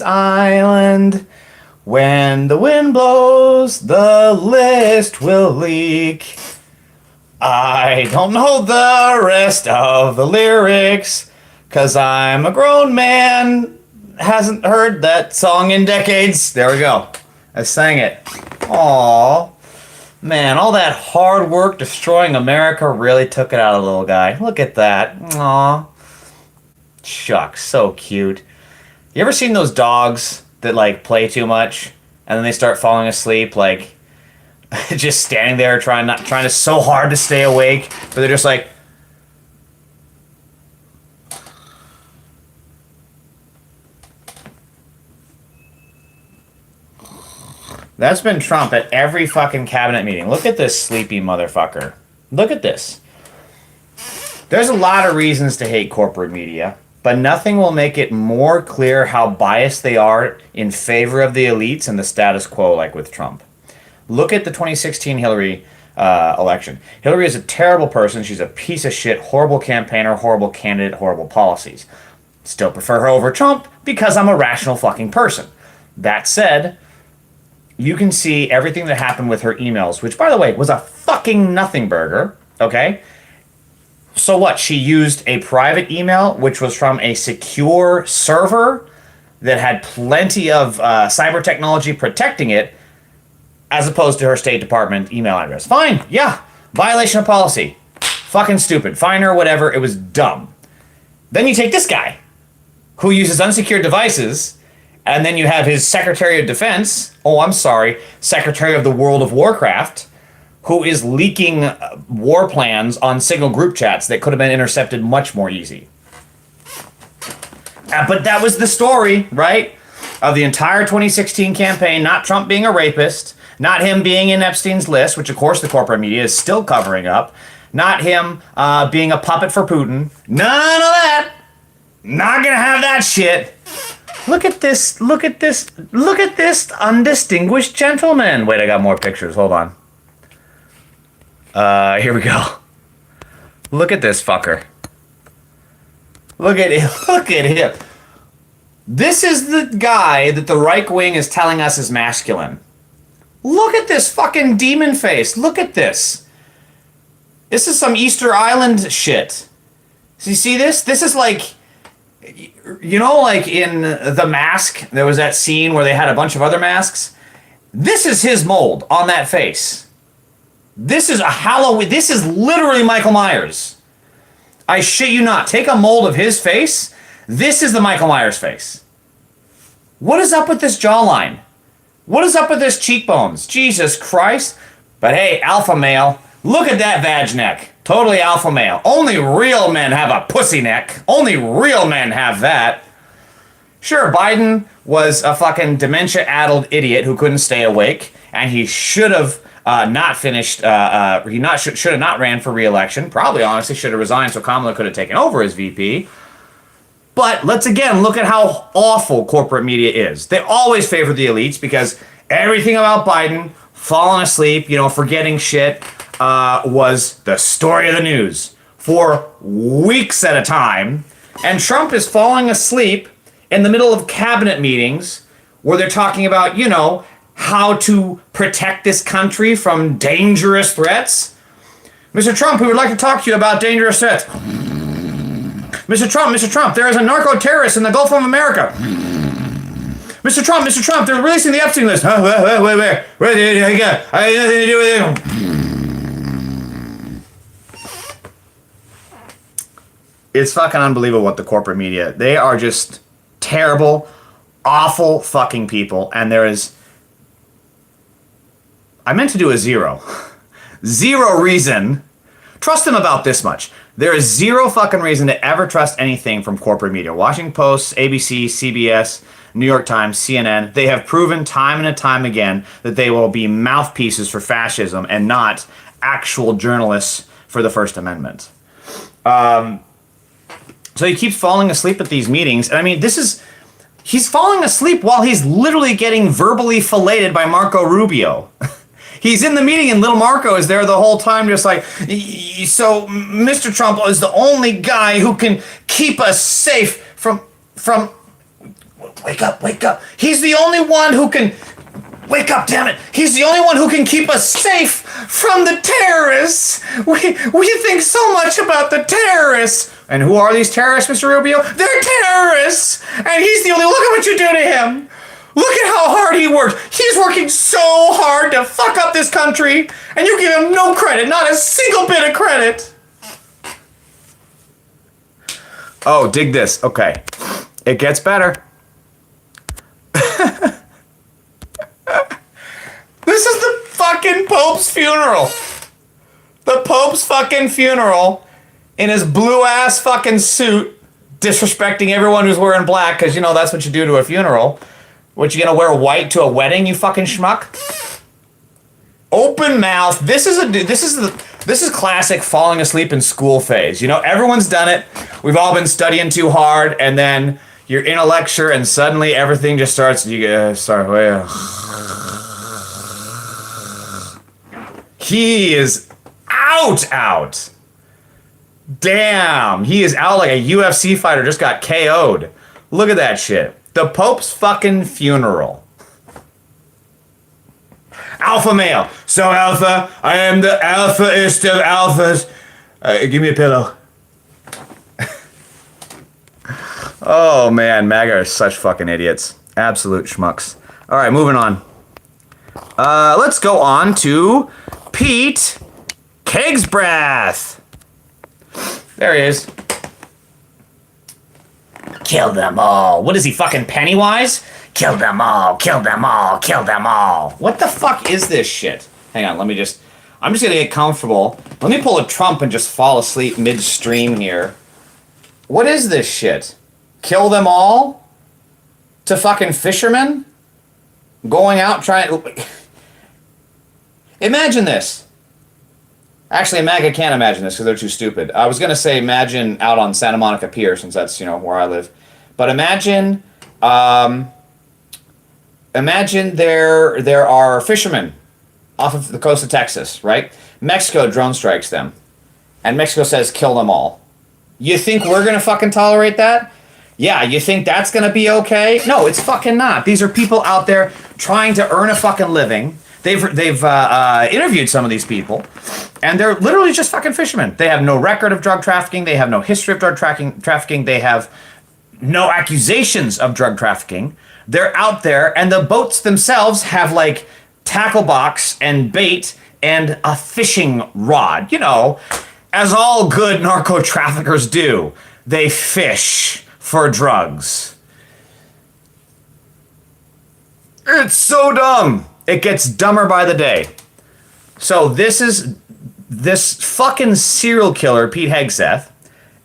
Island. When the wind blows, the list will leak. I don't know the rest of the lyrics, 'cause I'm a grown man, hasn't heard that song in decades. There we go. I sang it. Aww. Man, all that hard work destroying America really took it out of the little guy. Look at that. Aww. Shucks, so cute. You ever seen those dogs that like play too much and then they start falling asleep, like just standing there trying to so hard to stay awake, but they're just like, that's been Trump at every fucking cabinet meeting. Look at this sleepy motherfucker. Look at this. There's a lot of reasons to hate corporate media, but nothing will make it more clear how biased they are in favor of the elites and the status quo, like with Trump. Look at the 2016 Hillary election. Hillary is a terrible person. She's a piece of shit, horrible campaigner, horrible candidate, horrible policies. Still prefer her over Trump because I'm a rational fucking person. That said, you can see everything that happened with her emails, which, by the way, was a fucking nothing burger, okay? So what? She used a private email, which was from a secure server that had plenty of cyber technology protecting it, as opposed to her State Department email address. Fine, yeah, violation of policy. Fucking stupid. Fine or whatever, it was dumb. Then you take this guy, who uses unsecured devices, and then you have his Secretary of Defense, Secretary of the World of Warcraft, who is leaking war plans on Signal group chats that could have been intercepted much more easy. But that was the story, right, of the entire 2016 campaign. Not Trump being a rapist, not him being in Epstein's list, which of course the corporate media is still covering up, not him being a puppet for Putin. None of that. Not gonna have that shit. Look at this, look at this, look at this undistinguished gentleman. Wait, I got more pictures, hold on. Here we go. Look at this fucker. Look at him, look at him. This is the guy that the right wing is telling us is masculine. Look at this fucking demon face, look at this. This is some Easter Island shit. So you see this? This is like, you know, like in The Mask, there was that scene where they had a bunch of other masks. This is his mold on that face. This is a Halloween. This is literally Michael Myers. I shit you not. Take a mold of his face. This is the Michael Myers face. What is up with this jawline? What is up with this cheekbones? Jesus Christ. But hey, alpha male. Look at that vag neck. Totally alpha male. Only real men have a pussy neck. Only real men have that. Sure, Biden was a fucking dementia-addled idiot who couldn't stay awake, and he should have not finished. Should have not ran for re-election. Probably, honestly, should have resigned so Kamala could have taken over as VP. But let's again look at how awful corporate media is. They always favor the elites because everything about Biden falling asleep, forgetting shit, was the story of the news for weeks at a time. And Trump is falling asleep in the middle of cabinet meetings where they're talking about, how to protect this country from dangerous threats. Mr. Trump, we would like to talk to you about dangerous threats. Mr. Trump, there is a narco-terrorist in the Gulf of America. Mr. Trump, they're releasing the Epstein list. Wait, I got nothing to do with it. It's fucking unbelievable what the corporate media, they are just terrible, awful fucking people. And I meant to do a zero. Zero reason. Trust them about this much. There is zero fucking reason to ever trust anything from corporate media. Washington Post, ABC, CBS, New York Times, CNN, they have proven time and time again that they will be mouthpieces for fascism and not actual journalists for the First Amendment. So he keeps falling asleep at these meetings. And I mean, he's falling asleep while he's literally getting verbally filleted by Marco Rubio. He's in the meeting and little Marco is there the whole time just like, so Mr. Trump is the only guy who can keep us safe from Wake up, wake up. He's the only one who can... Wake up, damn it. He's the only one who can keep us safe from the terrorists. We think so much about the terrorists. And who are these terrorists, Mr. Rubio? They're terrorists. And he's the only... Look at what you do to him. Look at how hard he works. He's working so hard to fuck up this country. And you give him no credit. Not a single bit of credit. Oh, dig this. Okay. It gets better. This is the fucking Pope's funeral. The Pope's fucking funeral in his blue ass fucking suit, disrespecting everyone who's wearing black, because, you know, that's what you do to a funeral. What, you gonna wear white to a wedding, you fucking schmuck? Open mouth. This is classic falling asleep in school phase. You know, everyone's done it. We've all been studying too hard, and then you're in a lecture, and suddenly everything just starts. He is out. Damn, he is out like a UFC fighter just got KO'd. Look at that shit. The Pope's fucking funeral. Alpha male. So alpha, I am the alphaist of alphas. Give me a pillow. Oh man, MAGA are such fucking idiots. Absolute schmucks. All right, moving on. Let's go on to Pete Hegseth. There he is. Kill them all. What is he, fucking Pennywise? Kill them all, kill them all, kill them all. What the fuck is this shit? Hang on, I'm just gonna get comfortable. Let me pull a Trump and just fall asleep midstream here. What is this shit? Kill them all? To fucking fishermen? Going out trying... Imagine this. Actually, MAGA can't imagine this because they're too stupid. I was going to say imagine out on Santa Monica Pier, since that's, you know, where I live. But imagine there are fishermen off of the coast of Texas, right? Mexico drone strikes them. And Mexico says, kill them all. You think we're going to fucking tolerate that? Yeah, you think that's going to be okay? No, it's fucking not. These are people out there trying to earn a fucking living. They've interviewed some of these people, and they're literally just fucking fishermen. They have no record of drug trafficking. They have no history of drug trafficking. They have no accusations of drug trafficking. They're out there, and the boats themselves have, like, tackle box and bait and a fishing rod. You know, as all good narco traffickers do, they fish for drugs. It's so dumb. It gets dumber by the day. So this fucking serial killer, Pete Hegseth,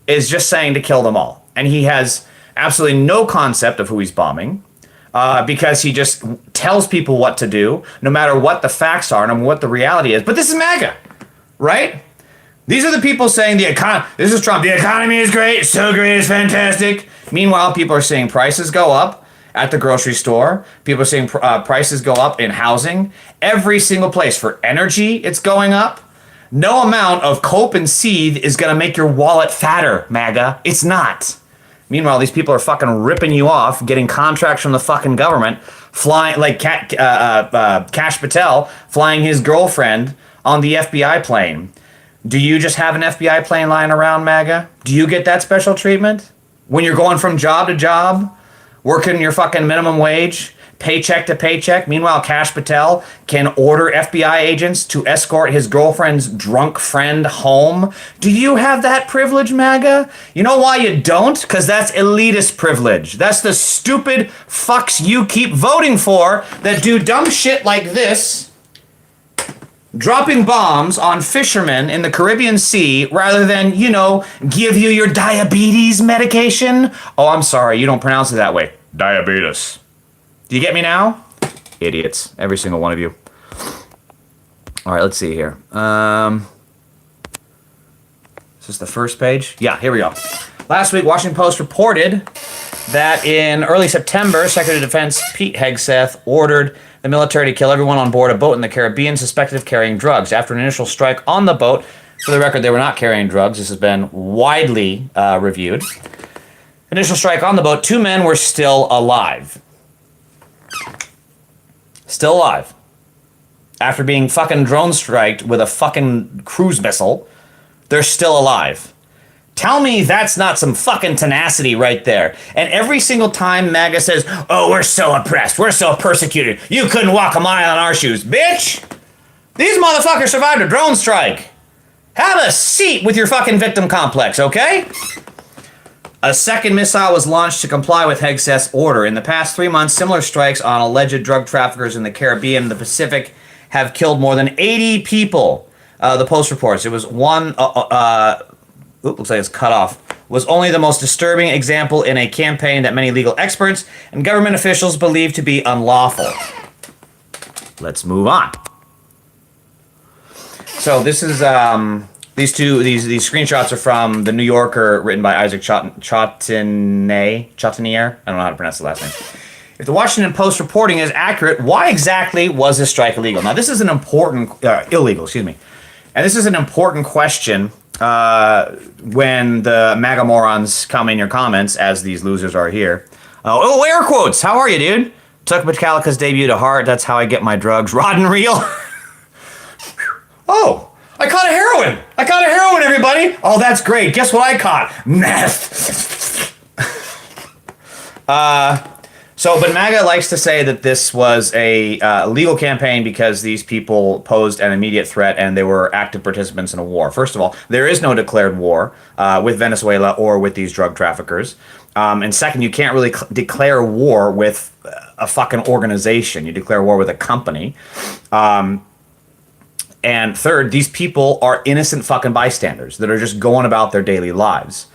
is just saying to kill them all. And he has absolutely no concept of who he's bombing, because he just tells people what to do, no matter what the facts are and what the reality is. But this is MAGA, right? These are the people saying this is Trump, the economy is great, it's so great, it's fantastic. Meanwhile, people are seeing prices go up at the grocery store. People are seeing prices go up in housing. Every single place. For energy, it's going up. No amount of cope and seethe is going to make your wallet fatter, MAGA. It's not. Meanwhile, these people are fucking ripping you off, getting contracts from the fucking government, flying, like Kash Patel flying his girlfriend on the FBI plane. Do you just have an FBI plane lying around, MAGA? Do you get that special treatment? When you're going from job to job, working your fucking minimum wage, paycheck to paycheck. Meanwhile, Kash Patel can order FBI agents to escort his girlfriend's drunk friend home. Do you have that privilege, MAGA? You know why you don't? Because that's elitist privilege. That's the stupid fucks you keep voting for that do dumb shit like this, dropping bombs on fishermen in the Caribbean Sea rather than, you know, give you your diabetes medication. Oh, I'm sorry, you don't pronounce it that way. Diabetes. Do you get me now? Idiots. Every single one of you. All right, let's see here. Is this the first page? Yeah, here we go. Last week, Washington Post reported that in early September, Secretary of Defense Pete Hegseth ordered the military to kill everyone on board a boat in the Caribbean suspected of carrying drugs. After an initial strike on the boat, for the record, they were not carrying drugs. This has been widely reviewed. initial strike on the boat, 2 men were still alive. Still alive. After being fucking drone striked with a fucking cruise missile, they're still alive. Tell me that's not some fucking tenacity right there. And every single time MAGA says, oh, we're so oppressed, we're so persecuted, you couldn't walk a mile in our shoes. Bitch! These motherfuckers survived a drone strike. Have a seat with your fucking victim complex, okay? A second missile was launched to comply with Hegseth's order. In the past 3 months, similar strikes on alleged drug traffickers in the Caribbean and the Pacific have killed more than 80 people. The Post reports. It was one... looks like it's cut off, was only the most disturbing example in a campaign that many legal experts and government officials believe to be unlawful. Let's move on. So this is these screenshots are from the New Yorker, written by Isaac Chotinier. I don't know how to pronounce the last name. If the Washington Post reporting is accurate, why exactly was this strike illegal? Now this is an important illegal, excuse me, and this is an important question. When the MAGA morons come in your comments, as these losers are here. Oh, air quotes! How are you, dude? Took Metallica's debut to heart. That's how I get my drugs. Rod and reel. Oh, I caught a heroin. I caught a heroin, everybody. Oh, that's great. Guess what I caught? Meth. But MAGA likes to say that this was a legal campaign because these people posed an immediate threat and they were active participants in a war. First of all, there is no declared war with Venezuela or with these drug traffickers. And second, you can't really declare war with a fucking organization. You declare war with a company. And third, these people are innocent fucking bystanders that are just going about their daily lives.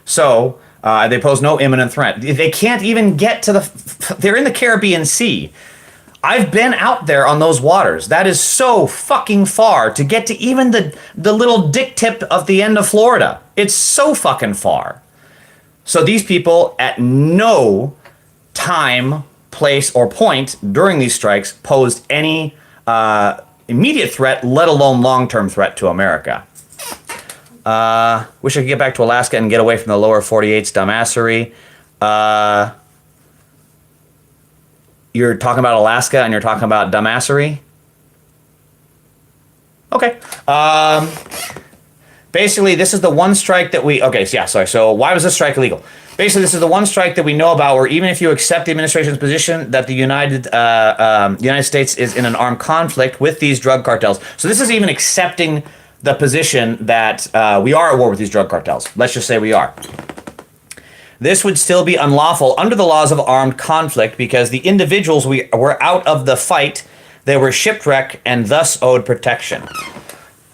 So... they pose no imminent threat. They can't even get to they're in the Caribbean Sea. I've been out there on those waters. That is so fucking far to get to even the little dick tip of the end of Florida. It's so fucking far. So these people at no time, place, or point during these strikes posed any immediate threat, let alone long-term threat to America. Wish I could get back to Alaska and get away from the lower 48's dumbassery. You're talking about Alaska and you're talking about dumbassery? Okay. Basically, this is the one strike that we... Okay, yeah, sorry. So why was this strike illegal? Basically, this is the one strike that we know about where even if you accept the administration's position that the United States is in an armed conflict with these drug cartels. So this is even accepting... the position that we are at war with these drug cartels. Let's just say we are. This would still be unlawful under the laws of armed conflict because the individuals were out of the fight, they were shipwrecked and thus owed protection.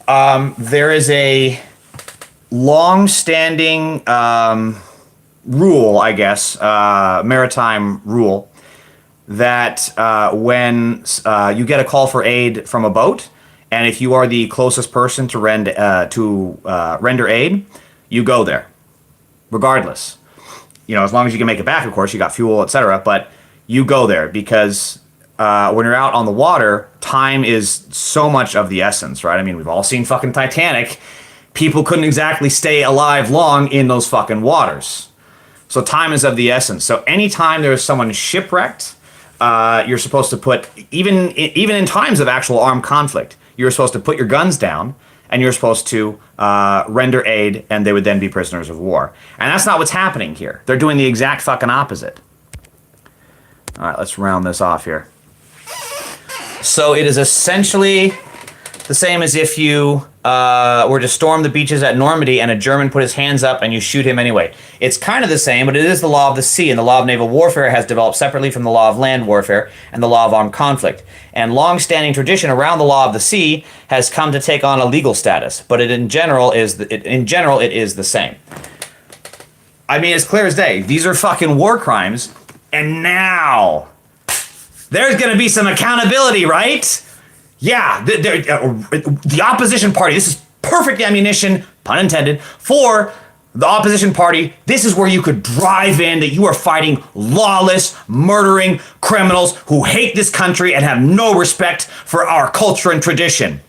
There is a long-standing rule, I guess, maritime rule, that when you get a call for aid from a boat, and if you are the closest person to render aid, you go there, regardless. You know, as long as you can make it back, of course, you got fuel, etc. But you go there because when you're out on the water, time is so much of the essence, right? I mean, we've all seen fucking Titanic. People couldn't exactly stay alive long in those fucking waters. So time is of the essence. So anytime there's someone shipwrecked, you're supposed to put, even in times of actual armed conflict, you're supposed to put your guns down and you're supposed to render aid, and they would then be prisoners of war. And that's not what's happening here. They're doing the exact fucking opposite. All right, let's round this off here. So it is essentially the same as if you were to storm the beaches at Normandy and a German put his hands up and you shoot him anyway. It's kind of the same, but it is the law of the sea, and the law of naval warfare has developed separately from the law of land warfare and the law of armed conflict. And long-standing tradition around the law of the sea has come to take on a legal status, but in general it is the same. I mean, it's clear as day. These are fucking war crimes, and now there's going to be some accountability, right? Yeah, the opposition party, this is perfect ammunition, pun intended, for the opposition party. This is where you could drive in that you are fighting lawless, murdering criminals who hate this country and have no respect for our culture and tradition.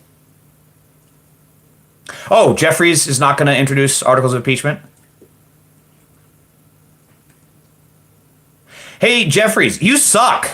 Oh, Jeffries is not going to introduce articles of impeachment? Hey, Jeffries, you suck.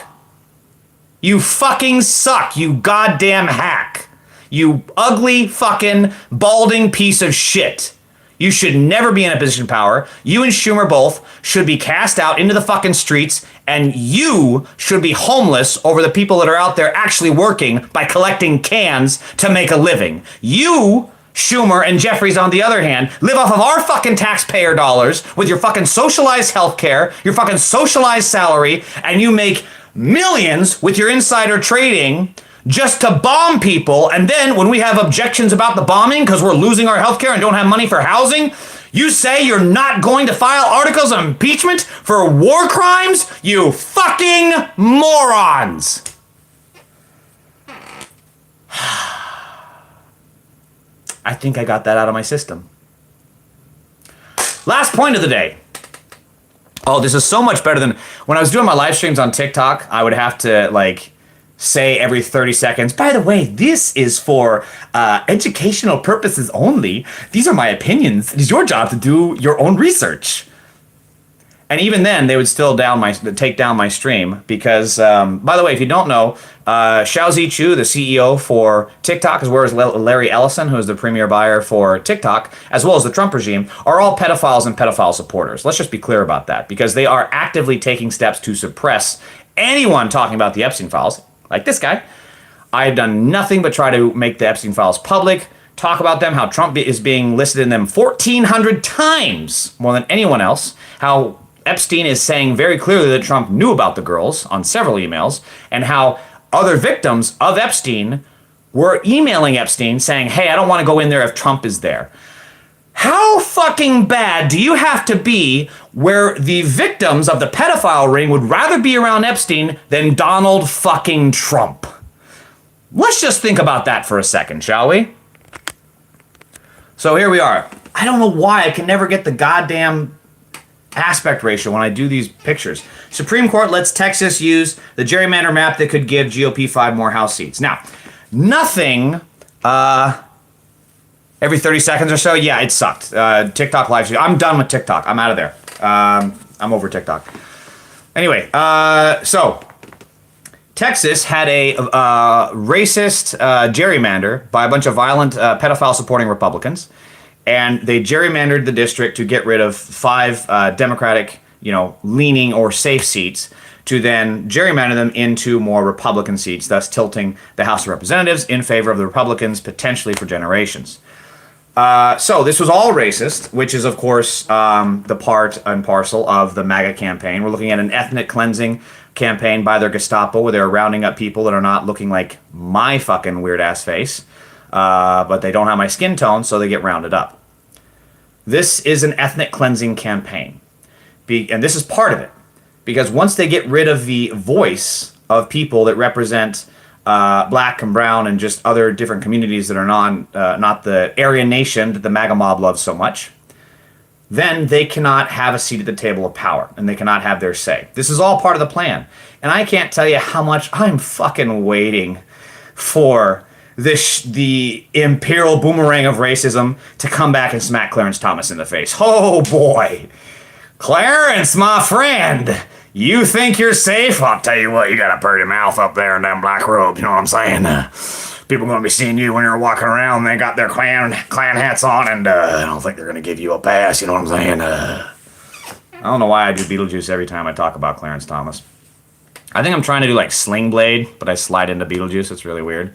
You fucking suck, you goddamn hack. You ugly fucking balding piece of shit. You should never be in a position of power. You and Schumer both should be cast out into the fucking streets, and you should be homeless over the people that are out there actually working by collecting cans to make a living. You, Schumer and Jeffries, on the other hand, live off of our fucking taxpayer dollars with your fucking socialized healthcare, your fucking socialized salary, and you make millions with your insider trading just to bomb people. And then when we have objections about the bombing because we're losing our healthcare and don't have money for housing, you say you're not going to file articles of impeachment for war crimes? You fucking morons. I think I got that out of my system. Last point of the day. Oh, this is so much better than when I was doing my live streams on TikTok. I would have to say every 30 seconds, by the way, this is for educational purposes only. These are my opinions. It is your job to do your own research. And even then, they would still take down my stream because, by the way, if you don't know, Xiao Chu, the CEO for TikTok, as well as Larry Ellison, who is the premier buyer for TikTok, as well as the Trump regime, are all pedophiles and pedophile supporters. Let's just be clear about that, because they are actively taking steps to suppress anyone talking about the Epstein files, like this guy. I have done nothing but try to make the Epstein files public, talk about them, how Trump is being listed in them 1,400 times more than anyone else, how Epstein is saying very clearly that Trump knew about the girls on several emails, and how other victims of Epstein were emailing Epstein saying, hey, I don't want to go in there if Trump is there. How fucking bad do you have to be where the victims of the pedophile ring would rather be around Epstein than Donald fucking Trump? Let's just think about that for a second, shall we? So here we are. I don't know why I can never get the goddamn aspect ratio when I do these pictures. Supreme Court lets Texas use the gerrymander map that could give GOP 5 more House seats. Now, nothing every 30 seconds or so. Yeah, it sucked. TikTok live stream. I'm done with TikTok. I'm out of there. I'm over TikTok. Anyway, so Texas had a racist gerrymander by a bunch of violent pedophile supporting Republicans. And they gerrymandered the district to get rid of 5 Democratic, leaning or safe seats, to then gerrymander them into more Republican seats, thus tilting the House of Representatives in favor of the Republicans, potentially for generations. So this was all racist, which is, of course, the part and parcel of the MAGA campaign. We're looking at an ethnic cleansing campaign by their Gestapo, where they're rounding up people that are not looking like my fucking weird-ass face. But they don't have my skin tone, so they get rounded up. This is an ethnic cleansing campaign. And this is part of it. Because once they get rid of the voice of people that represent black and brown and just other different communities that are not the Aryan nation that the MAGA mob loves so much, then they cannot have a seat at the table of power, and they cannot have their say. This is all part of the plan. And I can't tell you how much I'm fucking waiting for the imperial boomerang of racism to come back and smack Clarence Thomas in the face. Oh boy. Clarence, my friend, you think you're safe? I'll tell you what, you got a pretty mouth up there in them black robes, you know what I'm saying? People gonna be seeing you when you're walking around, they got their clan hats on, and I don't think they're gonna give you a pass, you know what I'm saying? I don't know why I do Beetlejuice every time I talk about Clarence Thomas. I think I'm trying to do like Sling Blade, but I slide into Beetlejuice. It's really weird.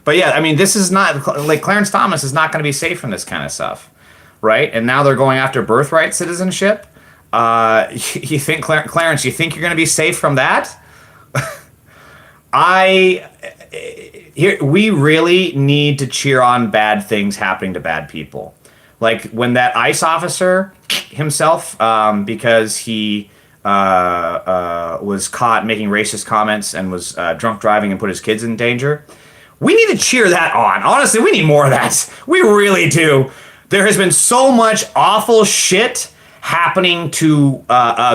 But yeah, I mean, this is not, like, Clarence Thomas is not going to be safe from this kind of stuff, right? And now they're going after birthright citizenship. You think, Clarence, you think you're going to be safe from that? We really need to cheer on bad things happening to bad people. Like when that ICE officer himself, because he was caught making racist comments and was drunk driving and put his kids in danger. We need to cheer that on. Honestly, we need more of that. We really do. There has been so much awful shit happening to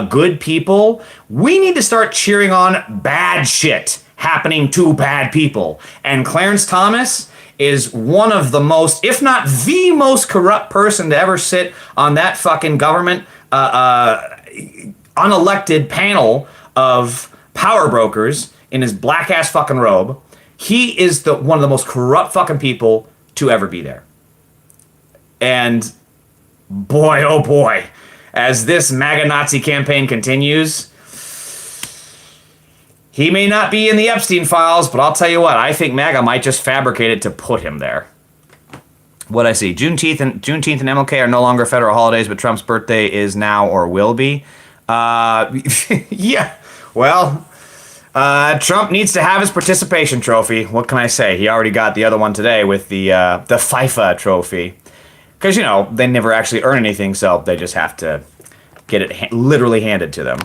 good people. We need to start cheering on bad shit happening to bad people. And Clarence Thomas is one of the most, if not the most corrupt person to ever sit on that fucking government unelected panel of power brokers in his black ass fucking robe. He is one of the most corrupt fucking people to ever be there. And boy, oh boy, as this MAGA Nazi campaign continues, he may not be in the Epstein files, but I'll tell you what, I think MAGA might just fabricate it to put him there. What I see, Juneteenth and MLK are no longer federal holidays, but Trump's birthday is now or will be. Yeah, well, Trump needs to have his participation trophy. What can I say? He already got the other one today with the FIFA trophy. Because, you know, they never actually earn anything, so they just have to get it literally handed to them.